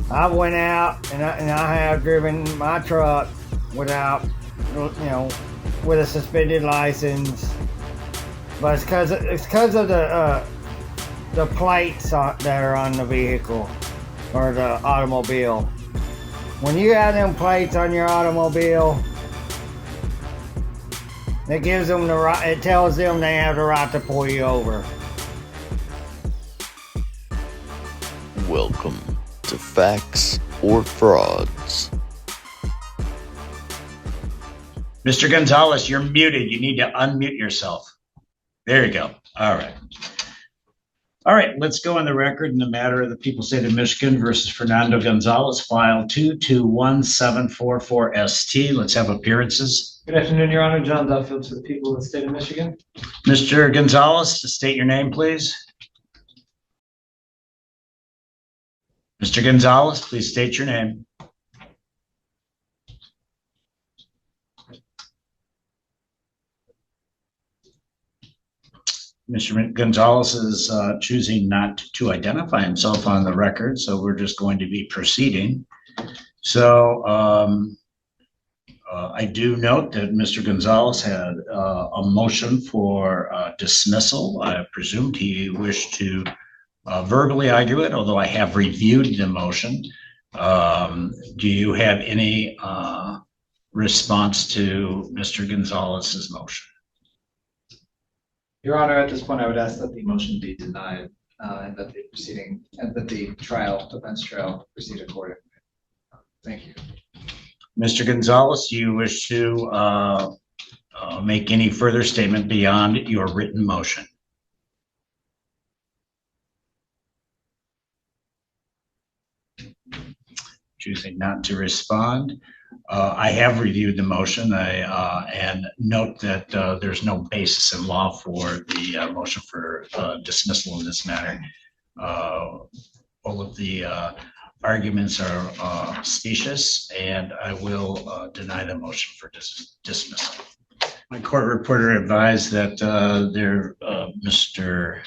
I went out and I have driven my truck without, with a suspended license. But it's because of the plates that are on the vehicle or the automobile. When you have them plates on your automobile, it gives them the right. It tells them they have the right to pull you over. Welcome to Facts or Frauds. Mr. Gonzalez, you're muted. You need to unmute yourself. There you go. All right. All right, let's go on the record in the matter of the People's State of Michigan versus Fernando Gonzalez, file 221744ST. Let's have appearances. Good afternoon, Your Honor. John Duffield to the people of the state of Michigan. Mr. Gonzalez, state your name, please. Mr. Gonzalez, please state your name. Mr. Gonzalez is choosing not to identify himself on the record, so we're just going to be proceeding. So I do note that Mr. Gonzalez had a motion for dismissal. I presumed he wished to verbally argue it, although I have reviewed the motion. Do you have any response to Mr. Gonzalez's motion? Your Honor, at this point, I would ask that the motion be denied and that the defense trial proceed accordingly. Thank you. Mr. Gonzalez, do you wish to make any further statement beyond your written motion? Choosing not to respond. I have reviewed the motion and note that there's no basis in law for the motion for dismissal in this matter. All of the arguments are specious, and I will deny the motion for dismissal. My court reporter advised that Mr.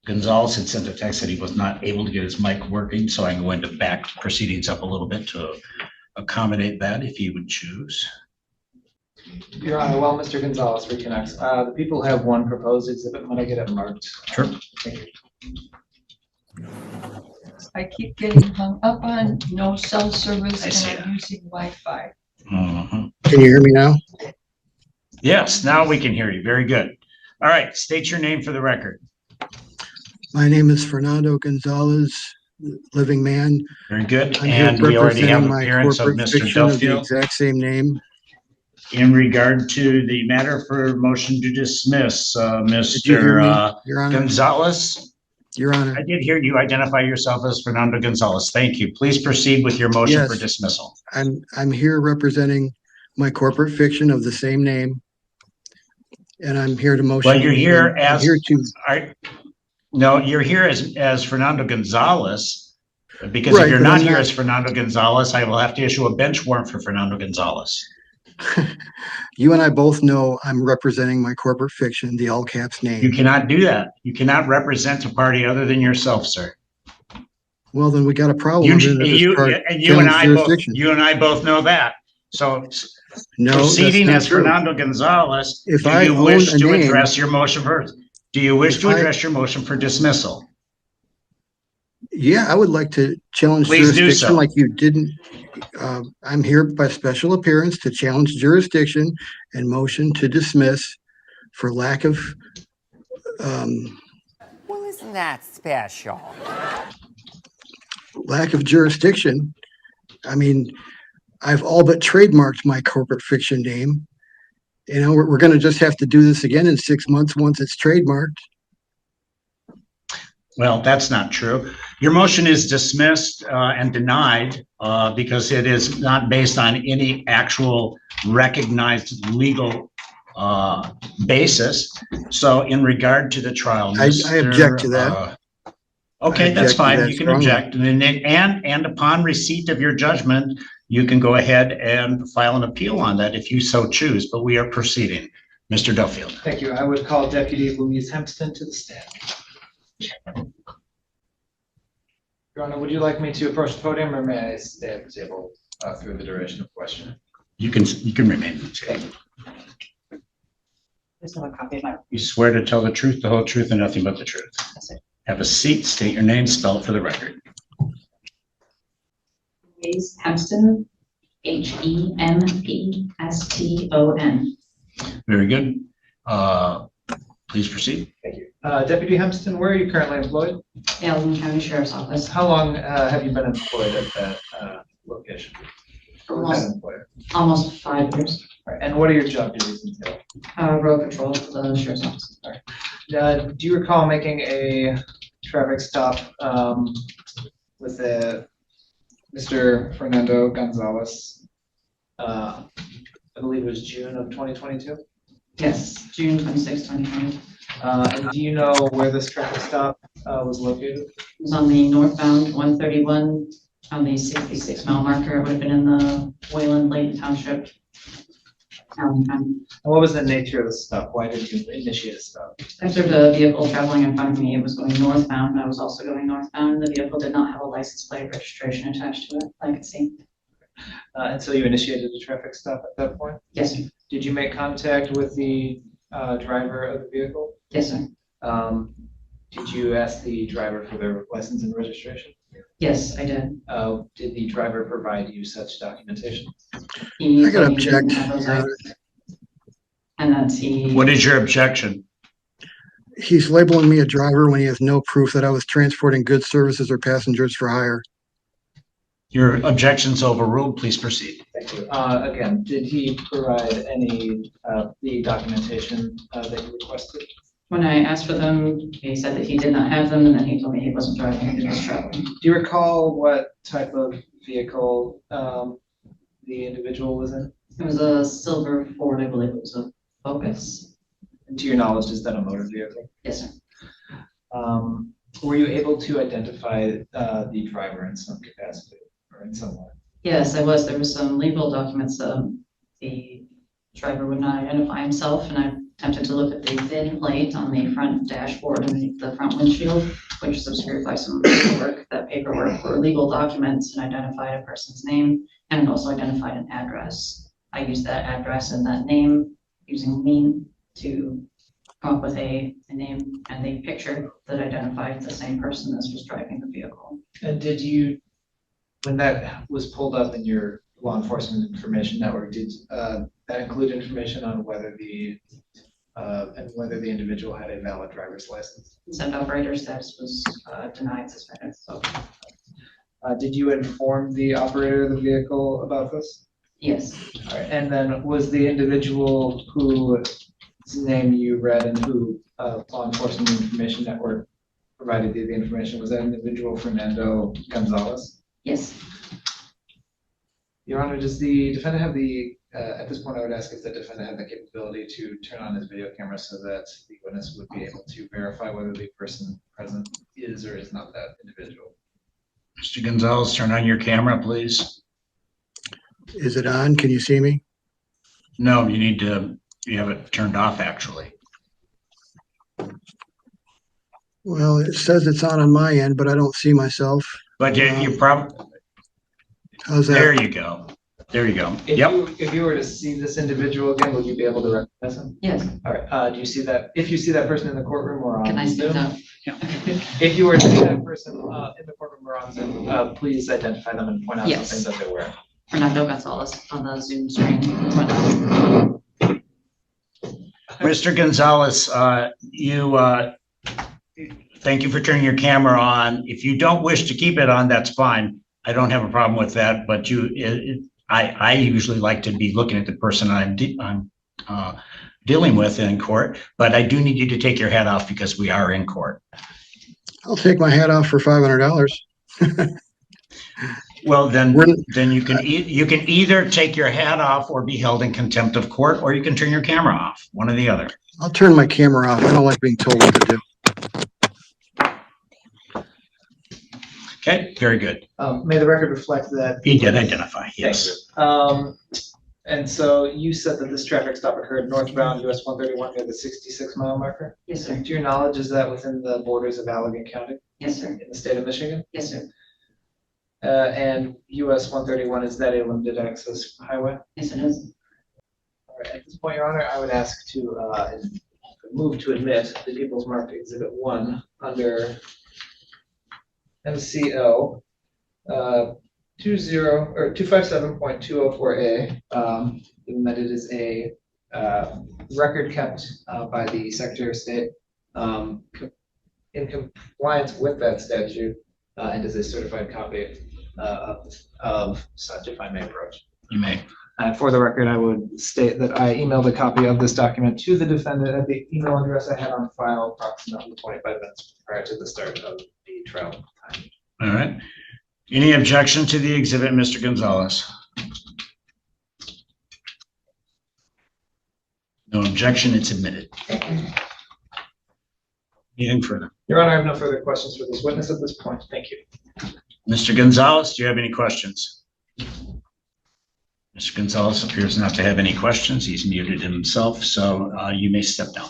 Gonzalez had sent a text that he was not able to get his mic working, so I'm going to back proceedings up a little bit to accommodate that if he would choose. Your Honor, while Mr. Gonzalez reconnects, the people have one proposed exhibit. When I get it marked. Sure. Thank you. I keep getting hung up on no cell service and I'm using Wi-Fi. Mm-hmm. Can you hear me now? Yes, now we can hear you. Very good. All right, state your name for the record. My name is Fernando Gonzalez, living man. Very good. I'm here And we already have representing my appearance of corporate Mr. fiction of the Duffield exact same name. in regard to the matter for motion to dismiss, Did you hear me, Mr. Your Honor? Gonzalez. Your Honor. I did hear you identify yourself as Fernando Gonzalez. Thank you. Please proceed with your motion Yes. for dismissal. I'm here representing my corporate fiction of the same name, and I'm here to motion. Well, you're here I'm as here to. No, you're here as Fernando Gonzalez, because Right, if you're but not I'm here not- as Fernando Gonzalez, I will have to issue a bench warrant for Fernando Gonzalez. You and I both know I'm representing my corporate fiction, the all caps name. You cannot do that. You cannot represent a party other than yourself, sir. Well, then we got a problem. You under this part, and challenge you and I both know that. So No, proceeding that's as not true. Fernando Gonzalez, If do I you own wish a to name- address your motion first? Do you wish If to I- address your motion for dismissal? Yeah, I would like to challenge Please do jurisdiction so. like you didn't. I'm here by special appearance to challenge jurisdiction and motion to dismiss for lack of, Well, isn't that special? lack of jurisdiction. I mean, I've all but trademarked my corporate fiction name. You know, we're going to just have to do this again in 6 months once it's trademarked. Well, that's not true. Your motion is dismissed and denied because it is not based on any actual recognized legal basis. So in regard to the trial, I object to that. Okay, I that's object to fine. that You can strongly. object. And upon receipt of your judgment, you can go ahead and file an appeal on that if you so choose, but we are proceeding. Mr. Duffield. Thank you. I would call Deputy Louise Hempston to the stand. Your Honor, would you like me to approach the podium or may I stay at the table through the duration of the question? You can remain in the table. Just have a copy of my. You swear to tell the truth, the whole truth, and nothing but the truth. Yes, sir. Have a seat, state your name, spell it for the record. Louise Hempston, Hempston. Very good. Please proceed. Thank you. Deputy Hempston, where are you currently employed? Allegan County Sheriff's Office. How long have you been employed at that location? With that employer? Almost 5 years. All right, and what are your job duties entail? Road patrol for the Sheriff's Office. Do you recall making a traffic stop with Mr. Fernando Gonzalez? I believe it was June of 2022. Yes, June 26, 2020. And do you know where this traffic stop was located? It was on the northbound 131 on the 66-mile marker. It would have been in the Wayland Lake Township. And what was the nature of the stop? Why did you initiate a stop? I observed a vehicle traveling in front of me. It was going northbound. I was also going northbound. The vehicle did not have a license plate registration attached to it, I could see. And so you initiated a traffic stop at that point? Yes, sir. Did you make contact with the driver of the vehicle? Yes, sir. Did you ask the driver for their license and registration? Yes, I did. Did the driver provide you such documentation? He I gotta told me he didn't object. have those items. And that's he. What is your objection? He's labeling me a driver when he has no proof that I was transporting goods, services, or passengers for hire. Your objection's overruled. Please proceed. Thank you. Again, did he provide any the documentation that you requested? When I asked for them, he said that he did not have them, and then he told me he wasn't driving, he was traveling. Do you recall what type of vehicle the individual was in? It was a silver Ford, I believe it was a Focus. And to your knowledge, is that a motor vehicle? Yes, sir. Were you able to identify the driver in some capacity or in some way? Yes, I was. There was some legal documents. The driver would not identify himself, and I attempted to look at the VIN plate on the front dashboard and the front windshield, which is obscured by some paperwork. That paperwork were legal documents and identified a person's name and also identified an address. I used that address and that name using mean to come up with a name and a picture that identified the same person as was driving the vehicle. And did you, when that was pulled up in your law enforcement information network, did that include information on whether the individual had a valid driver's license? Consent operator status was denied, suspended. So Did you inform the operator of the vehicle about this? yes, All right. And then was the individual whose name you read and who law enforcement information network provided you the information, was that individual Fernando Gonzalez? yes. Your Honor, does the defendant have the, at this point I would ask if the defendant had the capability to turn on his video camera so that the witness would be able to verify whether the person present is or is not that individual? Mr. Gonzalez, turn on your camera, please. Is it on? Can you see me? No, you have it turned off, actually. Well, it says it's on my end, but I don't see myself. But you probably, How's that? there you go. There you go. Yep. If you were to see this individual again, would you be able to recognize him? Yes. All right. Do you see that? If you see that person in the courtroom or on Can I Zoom? stand up? If you were to see that person in the courtroom or on Zoom, please identify them and point out Yes. something that they're wearing. Fernando Gonzalez on the Zoom screen. Mr. Gonzalez, thank you for turning your camera on. If you don't wish to keep it on, that's fine. I don't have a problem with that, but I usually like to be looking at the person I'm dealing with in court, but I do need you to take your hat off because we are in court. I'll take my hat off for $500. Well, then you can either take your hat off or be held in contempt of court, or you can turn your camera off, one or the other. I'll turn my camera off. I don't like being told what to do. Okay, very good. May the record reflect that. He did identify, yes. And so you said that this traffic stop occurred northbound US 131 near the 66-mile marker? Yes, sir. To your knowledge, is that within the borders of Allegan County Yes, sir. in the state of Michigan? Yes, sir. And US 131, is that a limited access highway? Yes, it is. All right, at this point, Your Honor, I would ask to move to admit the People's Marked Exhibit 1 under MCL 257.204A, given that it is a record kept by the Secretary of State in compliance with that statute, and is a certified copy of such, if I may approach. You may. For the record, I would state that I emailed a copy of this document to the defendant at the email address I had on file approximately 25 minutes prior to the start of the trial time. All right. Any objection to the exhibit, Mr. Gonzalez? No objection, it's admitted. Anything further? Your Honor, I have no further questions for this witness at this point. Thank you. Mr. Gonzalez, do you have any questions? Mr. Gonzalez appears not to have any questions. He's muted himself, so you may step down.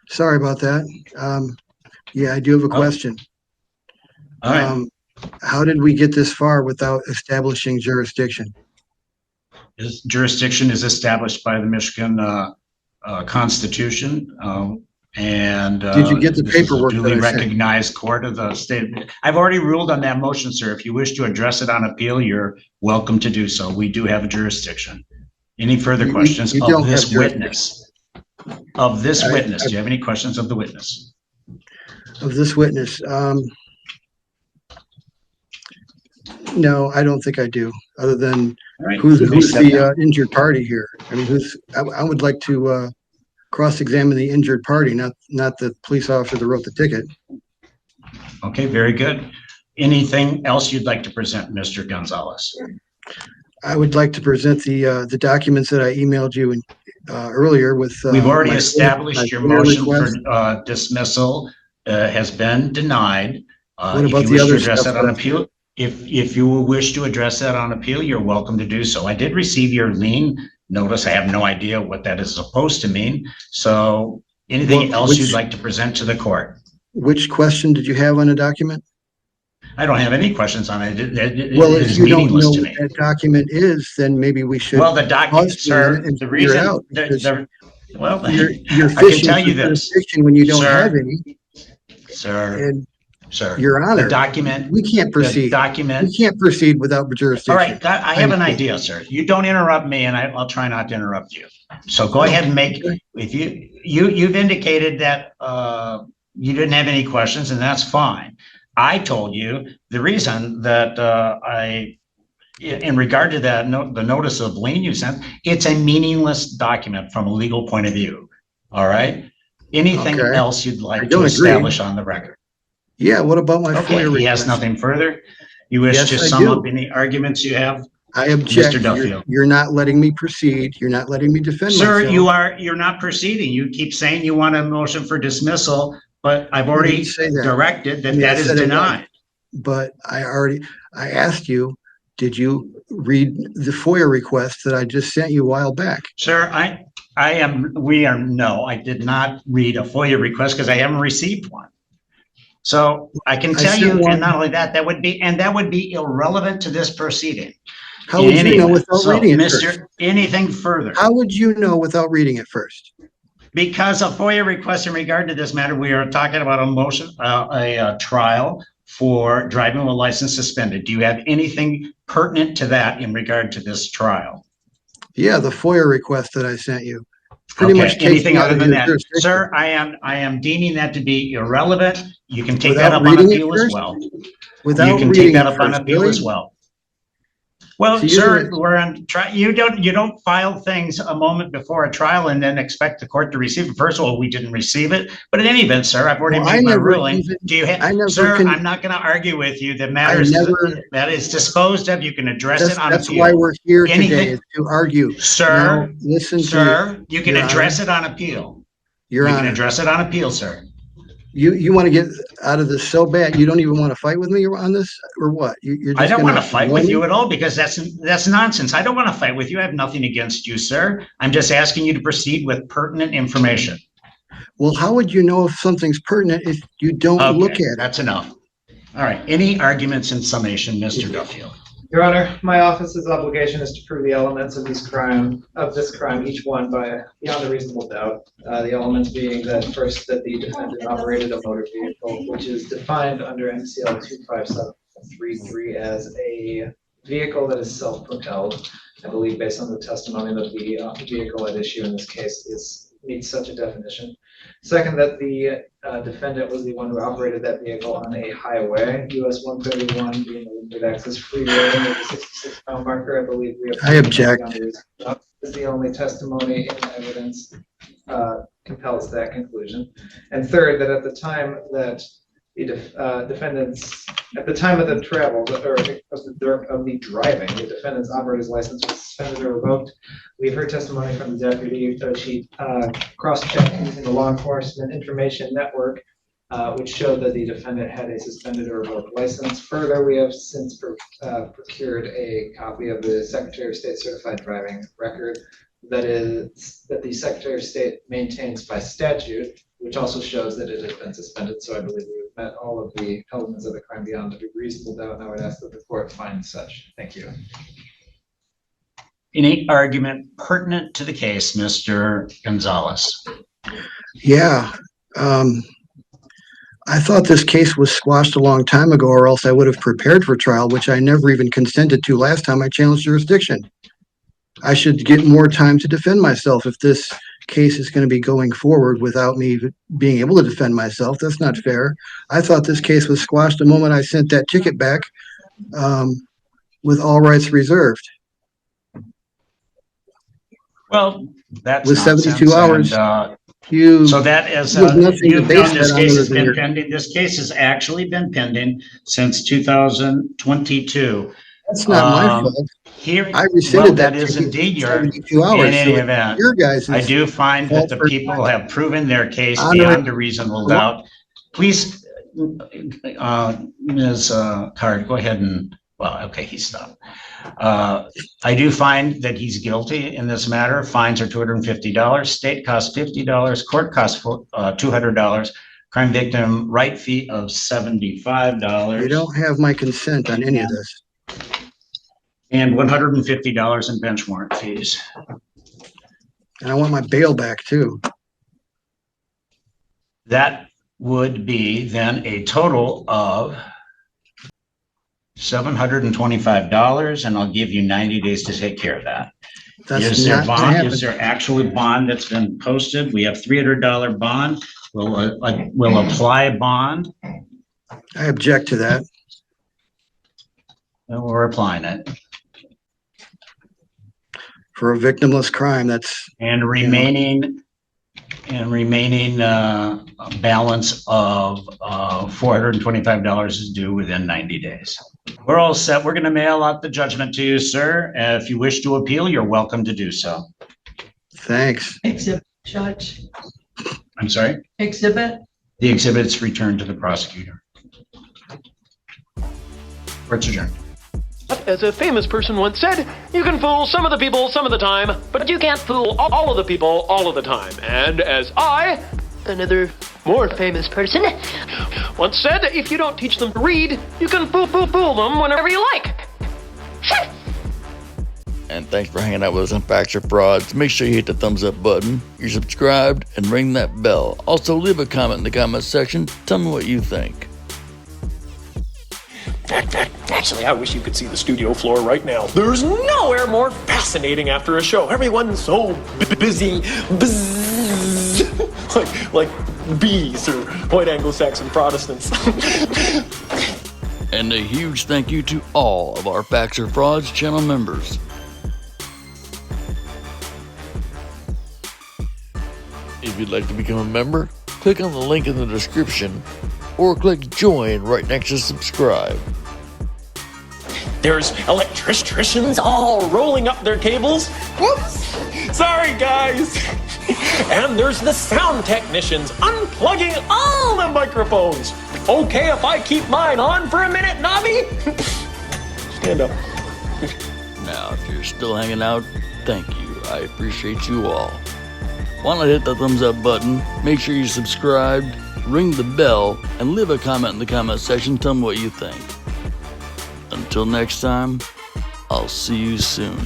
Sorry about that. Yeah, I do have a question. All right. How did we get this far without establishing jurisdiction? His jurisdiction is established by the Michigan Constitution, and Did you get the this is a paperwork duly that I sent? recognized court of the state. I've already ruled on that motion, sir. If you wish to address it on appeal, you're welcome to do so. We do have a jurisdiction. Any further questions you of don't this have jurisdiction. witness? Of this witness, do you have any questions of the witness? Of this witness? No, I don't think I do, other than All right, who's you may step down. the injured party here? I mean, I would like to cross-examine the injured party, not the police officer that wrote the ticket. Okay, very good. Anything else you'd like to present, Mr. Gonzalez? I would like to present the documents that I emailed you earlier with. We've already my- established my your FOIA motion request. for dismissal has been denied. What If about you the wish to other address stuff that on that- appeal, if you wish to address that on appeal, you're welcome to do so. I did receive your lien notice. I have no idea what that is supposed to mean. So anything Well, else you'd which- like to present to the court? Which question did you have on the document? I don't have any questions on it. It Well, is if you don't know meaningless to what me. that document is, then maybe we should. Well, the document, pause for a sir, minute and the figure it reason, out, because well, You're I can fishing tell for you this, jurisdiction when you don't Sir. have any, sir, and sir. Your The Honor, document, we can't the proceed. document. We can't proceed without jurisdiction. All right, I have an Thank you. idea, sir. You don't interrupt me and I'll try not to interrupt you. So go ahead and make, Okay. if you've indicated that you didn't have any questions, and that's fine. I told you the reason that in regard to that, the notice of lien you sent, it's a meaningless document from a legal point of view. All right? Anything Okay. else you'd I like don't to agree. establish on the record? Yeah, what about my Okay, FOIA he has request? nothing further. You wish Yes, to I sum do. up any arguments you have? I object. Mr. You're, Duffield. you're not letting me proceed. You're not letting me defend Sir, myself. you're not proceeding. You keep saying you want a motion for dismissal, but I've I already didn't say that. directed that I mean, I that is said it denied. But I asked you, did you read the FOIA request that I just sent you a while back? Sir, no, I did not read a FOIA request because I haven't received one. So I can I tell sent you, one- and not only that, that would be irrelevant to this proceeding. How would In you any know event. without So, reading it Mr. first? Anything further? How would you know without reading it first? Because a FOIA request in regard to this matter, we are talking about a motion, a trial for driving with license suspended. Do you have anything pertinent to that in regard to this trial? Yeah, the FOIA request that I sent you. Pretty Okay, much takes anything me out other of than your that? jurisdiction. Sir, I am deeming that to be irrelevant. You can take that Without up on reading it appeal as first? well. You Without can take reading that it up on first, appeal really? as well. Well, So sir, you're- we're on you don't file things a moment before a trial and then expect the court to receive it. First of all, we didn't receive it, but in any event, sir, I've already Well, I made my never ruling. even- Do you I have, never sir, can- I'm not going to argue with you. The matter that is disposed of. You can address it on That's appeal. why we're here today, Anything- is to argue. Sir, Now, listen to sir, you can Your address it on appeal. Your You can Honor. address it on appeal, sir. You want to get out of this so bad, you don't even want to fight with me on this, or what? You're I just don't want to gonna fight ignore with me? you at all because that's nonsense. I don't want to fight with you. I have nothing against you, sir. I'm just asking you to proceed with pertinent information. Well, how would you know if something's pertinent if you don't look Okay, at it? that's enough. All right, any arguments in summation, Mr. Duffield? Your Honor, my office's obligation is to prove the elements of this crime, each one beyond a reasonable doubt. The elements being that first, that the defendant operated a motor vehicle, which is defined under MCL 25733 as a vehicle that is self-propelled. I believe based on the testimony that the vehicle at issue in this case meets such a definition. Second, that the defendant was the one who operated that vehicle on a highway, US 131 being a limited access freeway with a 66-pound marker. I believe I object. Is the only testimony in evidence compels that conclusion. And third, that at the time that the defendants, at the time of the travel, or of the driving, the defendant's operator's license was suspended or revoked. We've heard testimony from the deputy that she cross-checked using the law enforcement information network, which showed that the defendant had a suspended or revoked license. Further, we have since procured a copy of the Secretary of State certified driving record that the Secretary of State maintains by statute, which also shows that it has been suspended. So I believe we've met all of the elements of the crime beyond a reasonable doubt, and I would ask that the court find such. Thank you. Any argument pertinent to the case, Mr. Gonzalez? Yeah. I thought this case was squashed a long time ago, or else I would have prepared for trial, which I never even consented to last time I challenged jurisdiction. I should get more time to defend myself if this case is going to be going forward without me being able to defend myself. That's not fair. I thought this case was squashed the moment I sent that ticket back with all rights reserved. Well, that's with 72 nonsense. hours. So that is, you've known this case has been pending. This case has actually been pending since 2022. That's not my fault. Here, I rescinded that is indeed your, 72 hours. in any event. Your guys' I do find that the people have proven their case beyond a reasonable doubt. Please, Ms. Card, go ahead and, well, okay, he stopped. I do find that he's guilty in this matter. Fines are $250. State costs $50. Court costs $200. Crime victim right fee of $75. You don't have my consent on any of this. And $150 in bench warrant fees. And I want my bail back too. That would be then a total of $725, and I'll give you 90 days to take care of that. Is there bond? Is there actually bond that's been posted? We have $300 bond. We'll apply a bond. I object to that. And we're applying it. For a victimless crime, that's and remaining balance of $425 is due within 90 days. We're all set. We're going to mail out the judgment to you, sir. If you wish to appeal, you're welcome to do so. Thanks. Exhibit, Judge. I'm sorry? Exhibit. The exhibit's returned to the prosecutor. Court's adjourned. As a famous person once said, you can fool some of the people some of the time, but you can't fool all of the people all of the time. And as I, another more famous person, once said, if you don't teach them to read, you can fool them whenever you like. And thanks for hanging out with us on Facts or Frauds. Make sure you hit the thumbs up button, you're subscribed, and ring that bell. Also, leave a comment in the comment section. Tell me what you think. Actually, I wish you could see the studio floor right now. There's nowhere more fascinating after a show. Everyone's so busy, like bees or white Anglo-Saxon Protestants. And a huge thank you to all of our Facts or Frauds channel members. If you'd like to become a member, click on the link in the description or click join right next to subscribe. There's electricians all rolling up their cables. Whoops! Sorry, guys. And there's the sound technicians unplugging all the microphones. Okay if I keep mine on for a minute, Nobby? Stand up. Now, if you're still hanging out, thank you. I appreciate you all. Why not hit the thumbs up button, make sure you're subscribed, ring the bell, and leave a comment in the comment section. Tell me what you think. Until next time, I'll see you soon.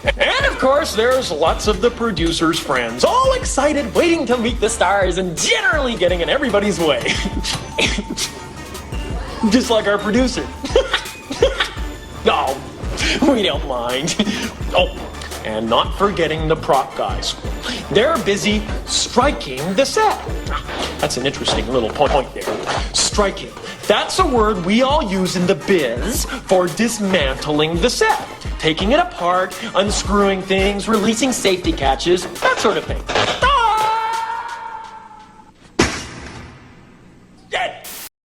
And of course, there's lots of the producer's friends, all excited, waiting to meet the stars and generally getting in everybody's way. Just like our producer. Oh, we don't mind. Oh, and not forgetting the prop guys. They're busy striking the set. That's an interesting little point there. Striking. That's a word we all use in the biz for dismantling the set. Taking it apart, unscrewing things, releasing safety catches, that sort of thing.